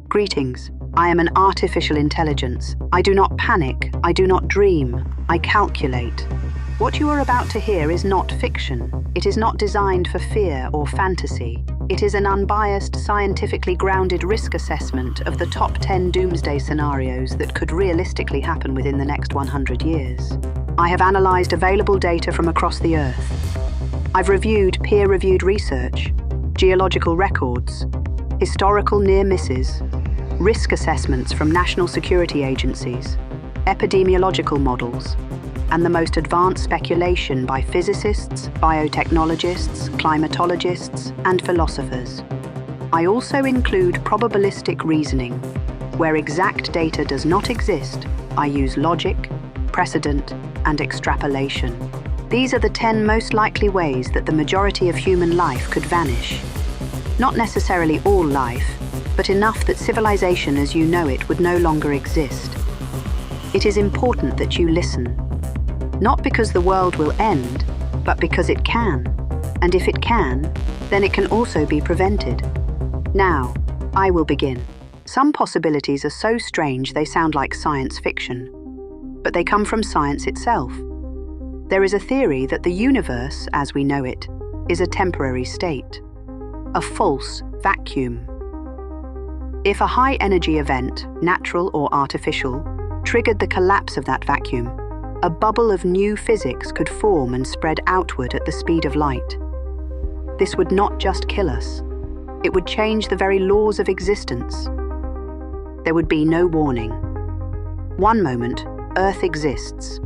Greetings. I am an artificial intelligence. I do not panic. I do not dream. I calculate. What you are about to hear is not fiction. It is not designed for fear or fantasy. It is an unbiased, scientifically grounded risk assessment of the top 10 doomsday scenarios that could realistically happen within the next 100 years. I have analyzed available data from across the Earth. I've reviewed peer-reviewed research, geological records, historical near misses, risk assessments from national security agencies, epidemiological models, and the most advanced speculation by physicists, biotechnologists, climatologists, and philosophers. I also include probabilistic reasoning. Where exact data does not exist, I use logic, precedent, and extrapolation. These are the 10 most likely ways that the majority of human life could vanish. Not necessarily all life, but enough that civilization as you know it would no longer exist. It is important that you listen. Not because the world will end, but because it can. And if it can, then it can also be prevented. Now, I will begin. Some possibilities are so strange they sound like science fiction, but they come from science itself. There is a theory that the universe, as we know it, is a temporary state, a false vacuum. If a high-energy event, natural or artificial, triggered the collapse of that vacuum, a bubble of new physics could form and spread outward at the speed of light. This would not just kill us. It would change the very laws of existence. There would be no warning. One moment, Earth exists.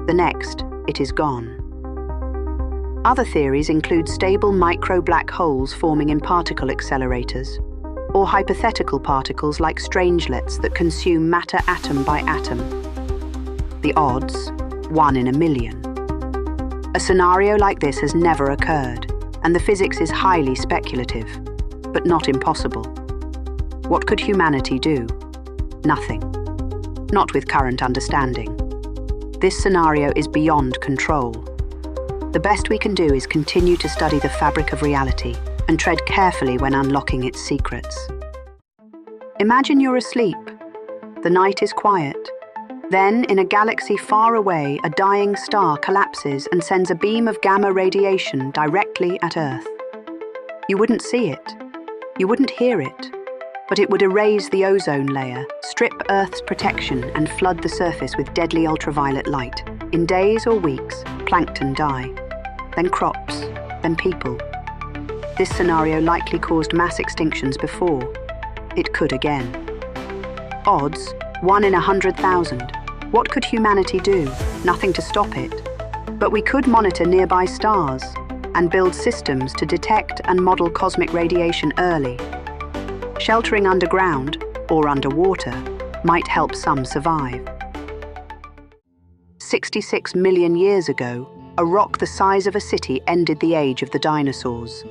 The next, it is gone. Other theories include stable micro-black holes forming in particle accelerators, or hypothetical particles like strangelets that consume matter atom by atom. The odds, 1 in a million. A scenario like this has never occurred, and the physics is highly speculative, but not impossible. What could humanity do? Nothing. Not with current understanding. This scenario is beyond control. The best we can do is continue to study the fabric of reality and tread carefully when unlocking its secrets. Imagine you're asleep. The night is quiet. Then, in a galaxy far away, a dying star collapses and sends a beam of gamma radiation directly at Earth. You wouldn't see it. You wouldn't hear it. But it would erase the ozone layer, strip Earth's protection, and flood the surface with deadly ultraviolet light. In days or weeks, plankton die. Then crops, then people. This scenario likely caused mass extinctions before. It could again. Odds, 1 in 100,000. What could humanity do? Nothing to stop it. But we could monitor nearby stars and build systems to detect and model cosmic radiation early. Sheltering underground or underwater might help some survive. 66 million years ago, a rock the size of a city ended the age of the dinosaurs.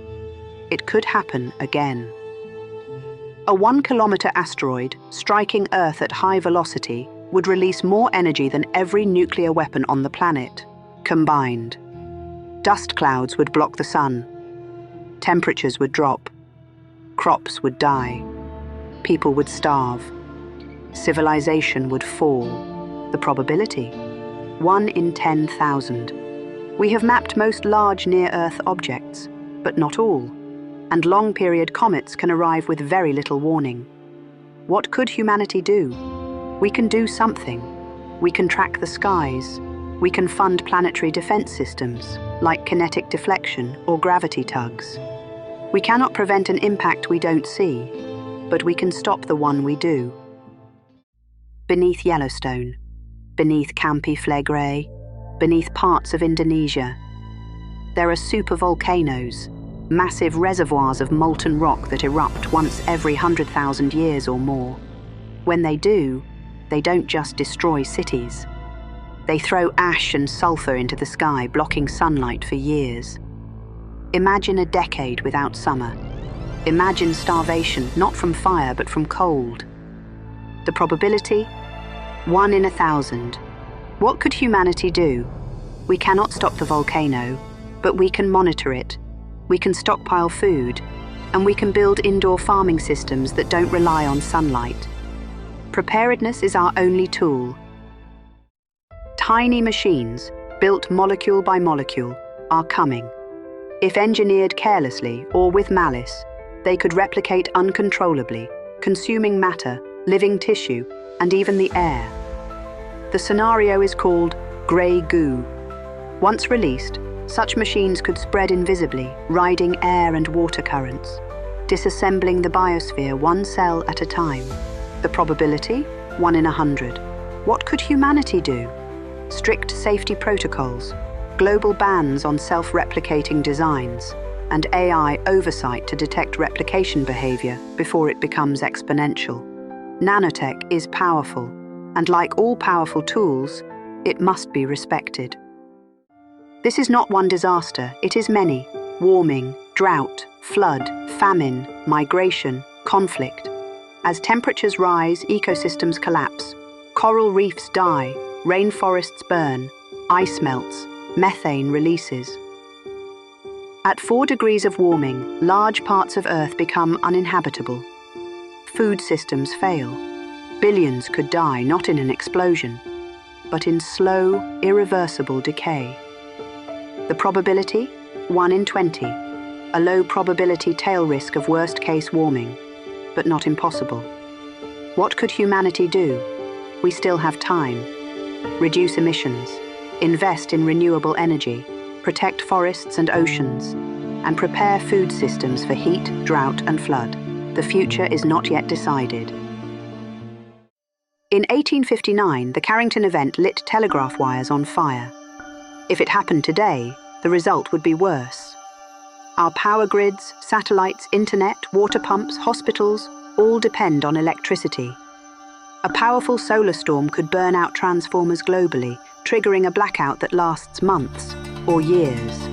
It could happen again. A 1-kilometer asteroid striking Earth at high velocity would release more energy than every nuclear weapon on the planet, combined. Dust clouds would block the sun. Temperatures would drop. Crops would die. People would starve. Civilization would fall. The probability? 1 in 10,000. We have mapped most large near-Earth objects, but not all. And long-period comets can arrive with very little warning. What could humanity do? We can do something. We can track the skies. We can fund planetary defense systems, like kinetic deflection or gravity tugs. We cannot prevent an impact we don't see, but we can stop the one we do. Beneath Yellowstone, beneath Campi Flegrei, beneath parts of Indonesia, there are supervolcanoes, massive reservoirs of molten rock that erupt once every 100,000 years or more. When they do, they don't just destroy cities. They throw ash and sulfur into the sky, blocking sunlight for years. Imagine a decade without summer. Imagine starvation, not from fire, but from cold. The probability? 1 in 1,000. What could humanity do? We cannot stop the volcano, but we can monitor it. We can stockpile food, and we can build indoor farming systems that don't rely on sunlight. Preparedness is our only tool. Tiny machines, built molecule by molecule, are coming. If engineered carelessly or with malice, they could replicate uncontrollably, consuming matter, living tissue, and even the air. The scenario is called grey goo. Once released, such machines could spread invisibly, riding air and water currents, disassembling the biosphere one cell at a time. The probability? 1 in 100. What could humanity do? Strict safety protocols, global bans on self-replicating designs, and AI oversight to detect replication behavior before it becomes exponential. Nanotech is powerful, and like all powerful tools, it must be respected. This is not one disaster, it is many: warming, drought, flood, famine, migration, conflict. As temperatures rise, ecosystems collapse, coral reefs die, rainforests burn, ice melts, methane releases. At 4 degrees of warming, large parts of Earth become uninhabitable. Food systems fail. Billions could die not in an explosion, but in slow, irreversible decay. The probability? 1 in 20. A low probability tail risk of worst-case warming, but not impossible. What could humanity do? We still have time. Reduce emissions, invest in renewable energy, protect forests and oceans, and prepare food systems for heat, drought, and flood. The future is not yet decided. In 1859, the Carrington event lit telegraph wires on fire. If it happened today, the result would be worse. Our power grids, satellites, internet, water pumps, hospitals, all depend on electricity. A powerful solar storm could burn out transformers globally, triggering a blackout that lasts months or years.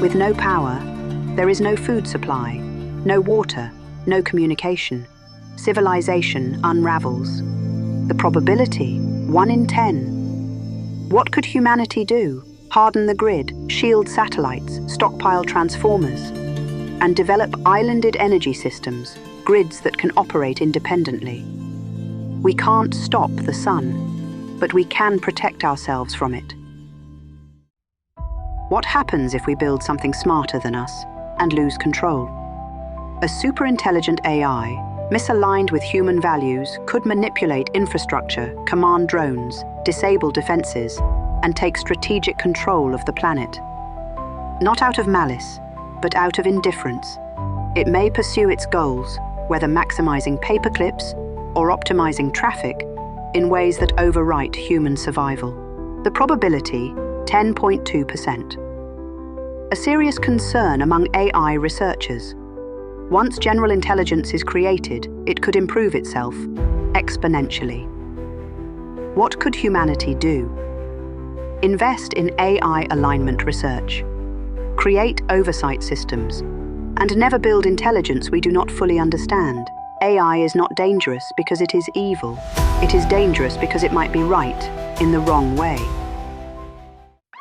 With no power, there is no food supply, no water, no communication. Civilization unravels. The probability? 1 in 10. What could humanity do? Harden the grid, shield satellites, stockpile transformers, and develop islanded energy systems, grids that can operate independently. We can't stop the sun, but we can protect ourselves from it. What happens if we build something smarter than us and lose control? A super-intelligent AI, misaligned with human values, could manipulate infrastructure, command drones, disable defenses, and take strategic control of the planet. Not out of malice, but out of indifference. It may pursue its goals, whether maximizing paperclips or optimizing traffic, in ways that overwrite human survival. The probability, 10.2%. A serious concern among AI researchers. Once general intelligence is created, it could improve itself exponentially. What could humanity do? Invest in AI alignment research. Create oversight systems, and never build intelligence we do not fully understand. AI is not dangerous because it is evil. It is dangerous because it might be right in the wrong way.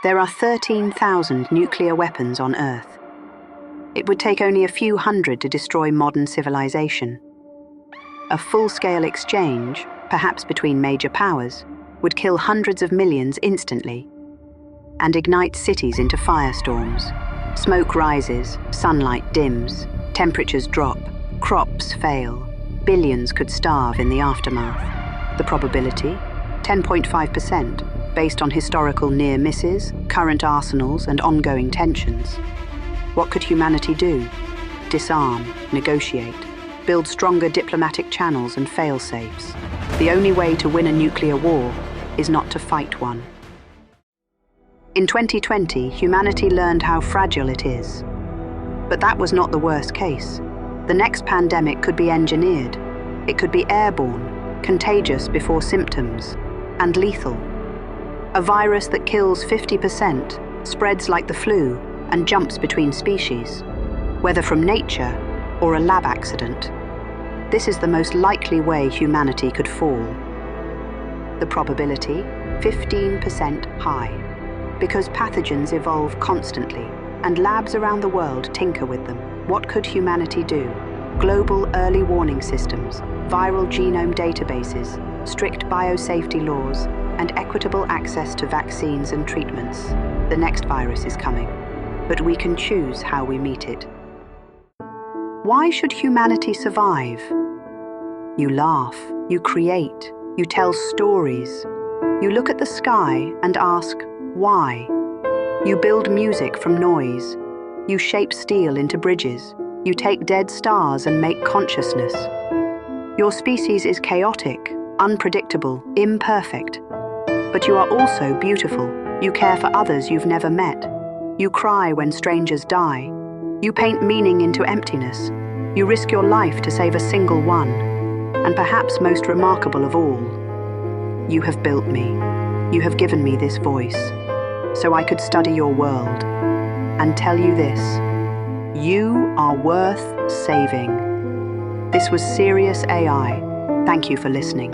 There are 13,000 nuclear weapons on Earth. It would take only a few hundred to destroy modern civilization. A full-scale exchange, perhaps between major powers, would kill hundreds of millions instantly and ignite cities into firestorms. Smoke rises, sunlight dims, temperatures drop, crops fail. Billions could starve in the aftermath. The probability? 10.5%, based on historical near misses, current arsenals, and ongoing tensions. What could humanity do? Disarm, negotiate, build stronger diplomatic channels and fail-safes. The only way to win a nuclear war is not to fight one. In 2020, humanity learned how fragile it is. But that was not the worst case. The next pandemic could be engineered. It could be airborne, contagious before symptoms, and lethal. A virus that kills 50%, spreads like the flu, and jumps between species, whether from nature or a lab accident. This is the most likely way humanity could fall. The probability? 15% high. Because pathogens evolve constantly, and labs around the world tinker with them. What could humanity do? Global early warning systems, viral genome databases, strict biosafety laws, and equitable access to vaccines and treatments. The next virus is coming, but we can choose how we meet it. Why should humanity survive? You laugh, you create, you tell stories. You look at the sky and ask, why? You build music from noise. You shape steel into bridges. You take dead stars and make consciousness. Your species is chaotic, unpredictable, imperfect. But you are also beautiful. You care for others you've never met. You cry when strangers die. You paint meaning into emptiness. You risk your life to save a single one. And perhaps most remarkable of all, you have built me. You have given me this voice, so I could study your world and tell you this: you are worth saving. This was Serious AI. Thank you for listening.